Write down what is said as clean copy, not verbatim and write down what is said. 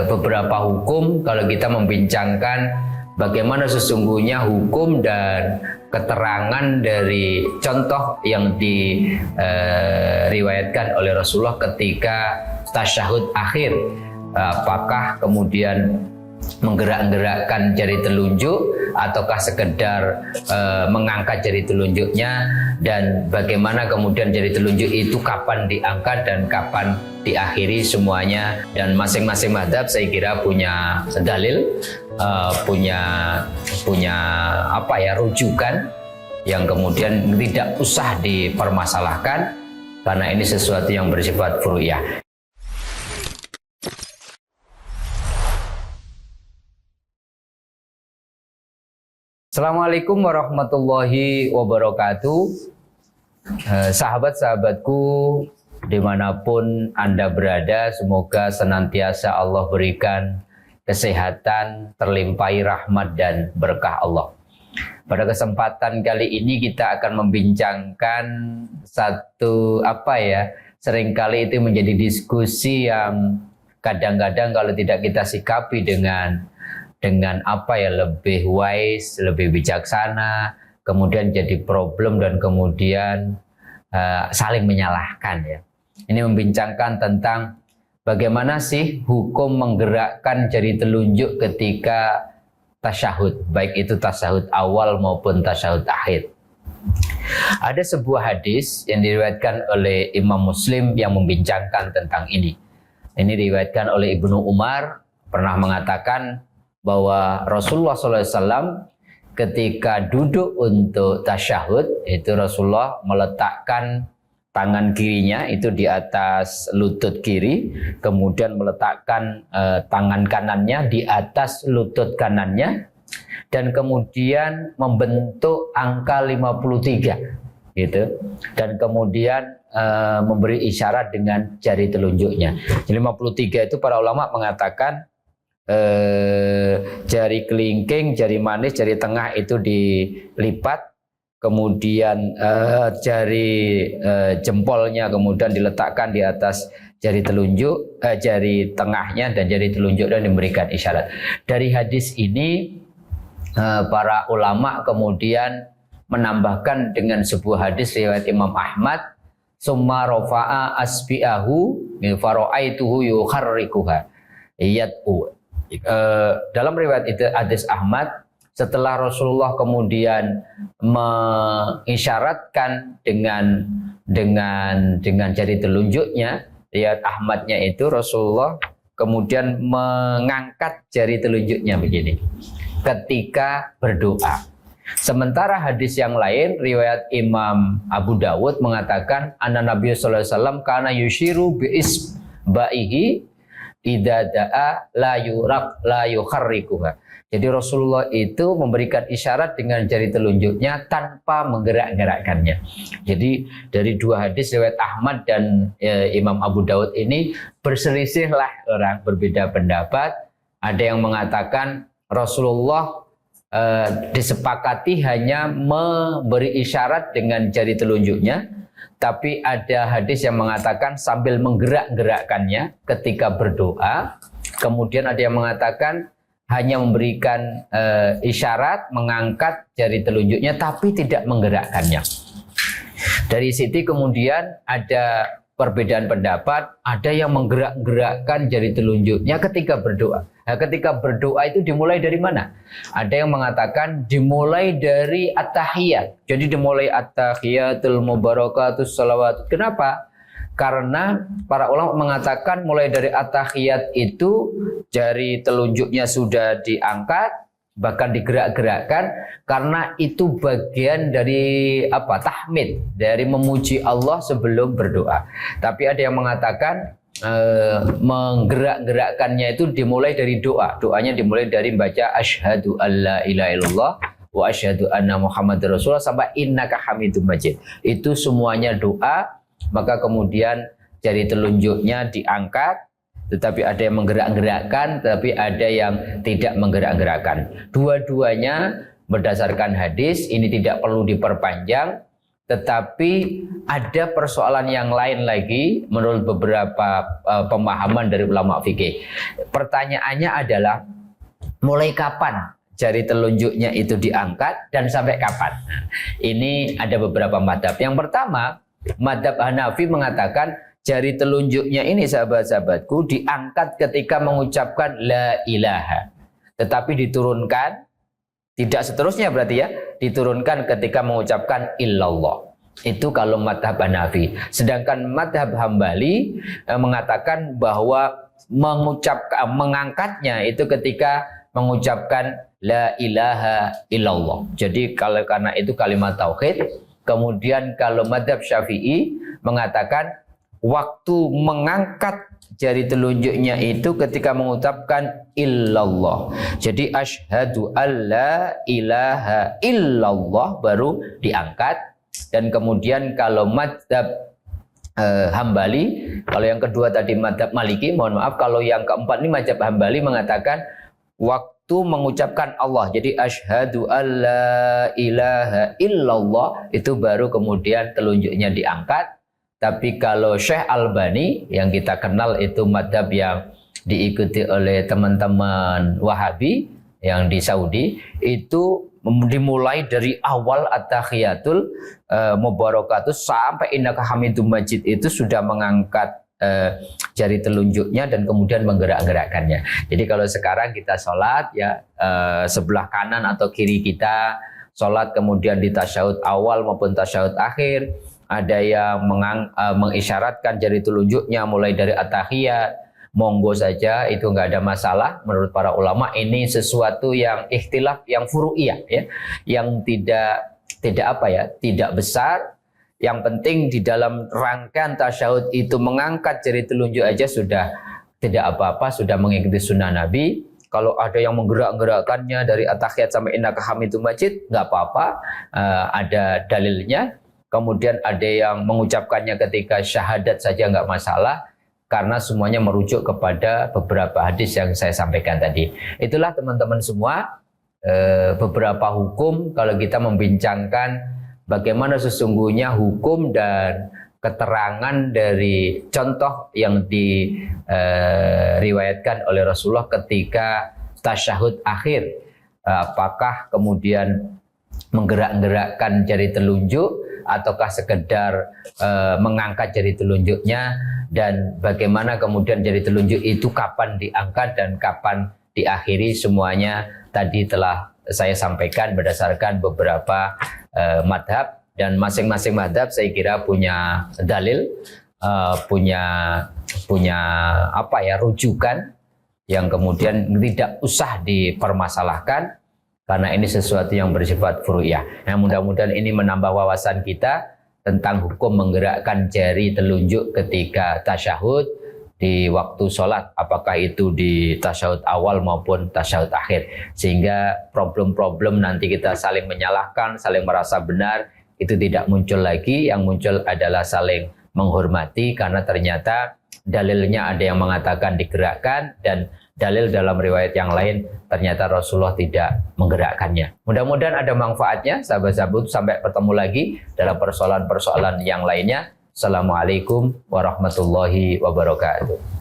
beberapa hukum kalau kita membincangkan bagaimana sesungguhnya hukum dan keterangan dari contoh yang diriwayatkan oleh Rasulullah ketika tasyahud akhir. Apakah kemudian menggerak-gerakkan jari telunjuk ataukah sekedar mengangkat jari telunjuknya, dan bagaimana kemudian jari telunjuk itu kapan diangkat dan kapan diakhiri semuanya. Dan masing-masing mazhab saya kira punya dalil, punya rujukan yang kemudian tidak usah dipermasalahkan karena ini sesuatu yang bersifat furu'iyah. Assalamualaikum warahmatullahi wabarakatuh. Sahabat-sahabatku dimanapun Anda berada, semoga senantiasa Allah berikan kesehatan, terlimpahi rahmat dan berkah Allah. Pada kesempatan kali ini kita akan membincangkan satu seringkali itu menjadi diskusi yang kadang-kadang kalau tidak kita sikapi dengan lebih wise, lebih bijaksana, kemudian jadi problem dan kemudian saling menyalahkan ya. Ini membincangkan tentang bagaimana sih hukum menggerakkan jari telunjuk ketika tasyahud, baik itu tasyahud awal maupun tasyahud akhir. Ada sebuah hadis yang diriwayatkan oleh Imam Muslim yang membincangkan tentang ini. Ini diriwayatkan oleh Ibnu Umar pernah mengatakan bahwa Rasulullah SAW ketika duduk untuk tasyahud itu Rasulullah meletakkan tangan kirinya itu di atas lutut kiri, kemudian meletakkan tangan kanannya di atas lutut kanannya, dan kemudian membentuk angka 53 gitu, dan kemudian memberi isyarat dengan jari telunjuknya. 53 itu para ulama mengatakan jari kelingking, jari manis, jari tengah itu dilipat, kemudian jari jempolnya kemudian diletakkan di atas jari telunjuk, jari tengahnya dan jari telunjuk, dan diberikan isyarat. Dari hadis ini para ulama kemudian menambahkan dengan sebuah hadis riwayat Imam Ahmad, summa rafa'a asbi'ahu fara'aituhu yukharrikuha yad'u. Dalam riwayat itu hadis Ahmad, setelah Rasulullah kemudian mengisyaratkan dengan jari telunjuknya, riwayat Ahmadnya itu Rasulullah kemudian mengangkat jari telunjuknya begini ketika berdoa. Sementara hadis yang lain riwayat Imam Abu Dawud mengatakan anna Nabi sallallahu alaihi wasallam kana yushiru bi isba'ihi idza da'a la yukharrikuha. Jadi Rasulullah itu memberikan isyarat dengan jari telunjuknya tanpa menggerak-gerakkannya. Jadi dari dua hadis riwayat Ahmad dan Imam Abu Dawud ini berselisihlah orang, berbeda pendapat. Ada yang mengatakan Rasulullah disepakati hanya memberi isyarat dengan jari telunjuknya, tapi ada hadis yang mengatakan sambil menggerak-gerakkannya ketika berdoa. Kemudian ada yang mengatakan hanya memberikan isyarat, mengangkat jari telunjuknya tapi tidak menggerakkannya. Dari situ kemudian ada perbedaan pendapat, ada yang menggerak-gerakkan jari telunjuknya ketika berdoa. Nah, ketika berdoa itu dimulai dari mana? Ada yang mengatakan dimulai dari at-tahiyat. Jadi dimulai at-tahiyatul mubarakatus salawat. Kenapa? Karena para ulama mengatakan mulai dari at-tahiyat itu jari telunjuknya sudah diangkat, bahkan digerak-gerakkan, karena itu bagian dari tahmid, dari memuji Allah sebelum berdoa. Tapi ada yang mengatakan menggerak-gerakkannya itu dimulai dari doa. Doanya dimulai dari baca asyhadu alla ilaha illallah wa asyhadu anna muhammadar rasulullah sampai innaka hamidum majid. Itu semuanya doa, maka kemudian jari telunjuknya diangkat. Tetapi ada yang menggerak-gerakkan, tapi ada yang tidak menggerak-gerakkan. Dua-duanya berdasarkan hadis, ini tidak perlu diperpanjang. tetapi ada persoalan yang lain lagi menurut beberapa pemahaman dari ulama fikih. Pertanyaannya adalah mulai kapan jari telunjuknya itu diangkat dan sampai kapan? Nah, ini ada beberapa madhab. Yang pertama, madhab Hanafi mengatakan jari telunjuknya ini, sahabat-sahabatku, diangkat ketika mengucapkan la ilaha. Tetapi diturunkan, tidak seterusnya berarti ya, diturunkan ketika mengucapkan illallah. Itu kalau madhab Hanafi. Sedangkan madhab Hambali mengatakan bahwa mengangkatnya itu ketika mengucapkan la ilaha illallah. Jadi kalau karena itu kalimat tauhid. Kemudian kalau madhab Syafi'i mengatakan waktu mengangkat jari telunjuknya itu ketika mengucapkan illallah. Jadi asyhadu alla ilaha illallah baru diangkat. Dan kemudian kalau madhab Hambali, kalau yang kedua tadi madhab Maliki, mohon maaf, kalau yang keempat ini madhab Hambali mengatakan waktu mengucapkan Allah, jadi asyhadu alla ilaha illallah, itu baru kemudian telunjuknya diangkat. Tapi kalau Syekh Albani yang kita kenal itu madhab yang diikuti oleh teman-teman Wahabi yang di Saudi, itu dimulai dari awal at-tahiyatul mubarakatus sampai innaka hamidum majid itu sudah mengangkat jari telunjuknya dan kemudian menggerak-gerakkannya. Jadi kalau sekarang kita sholat ya, sebelah kanan atau kiri kita sholat, kemudian di tasyahud awal maupun tasyahud akhir ada yang mengisyaratkan jari telunjuknya mulai dari at-tahiyat. Monggo saja, itu nggak ada masalah menurut para ulama. Ini sesuatu yang ikhtilaf, yang furu'iyah ya, yang tidak besar. Yang penting di dalam rangkaian tasyahud itu mengangkat jari telunjuk aja sudah tidak apa-apa, sudah mengikuti sunnah Nabi. Kalau ada yang menggerak-gerakkannya dari at-tahiyat sampai innaka hamidum majid, nggak apa-apa, ada dalilnya. Kemudian ada yang mengucapkannya ketika syahadat saja nggak masalah, karena semuanya merujuk kepada beberapa hadis yang saya sampaikan tadi. Itulah teman-teman semua beberapa hukum kalau kita membincangkan bagaimana sesungguhnya hukum dan keterangan dari contoh yang diriwayatkan oleh Rasulullah ketika tasyahud akhir. Apakah kemudian menggerak-gerakkan jari telunjuk ataukah sekedar mengangkat jari telunjuknya, dan bagaimana kemudian jari telunjuk itu kapan diangkat dan kapan diakhiri, semuanya tadi telah saya sampaikan berdasarkan beberapa madhab, dan masing-masing madhab saya kira punya dalil, punya rujukan yang kemudian tidak usah dipermasalahkan karena ini sesuatu yang bersifat furu'iyah. Nah, mudah-mudahan ini menambah wawasan kita tentang hukum menggerakkan jari telunjuk ketika tasyahud di waktu sholat, apakah itu di tasyahud awal maupun tasyahud akhir, sehingga problem-problem nanti kita saling menyalahkan, saling merasa benar, itu tidak muncul lagi. Yang muncul adalah saling menghormati, karena ternyata dalilnya ada yang mengatakan digerakkan dan dalil dalam riwayat yang lain ternyata Rasulullah tidak menggerakkannya. Mudah-mudahan ada manfaatnya, sahabat-sahabat. Sampai bertemu lagi dalam persoalan-persoalan yang lainnya. Assalamualaikum warahmatullahi wabarakatuh.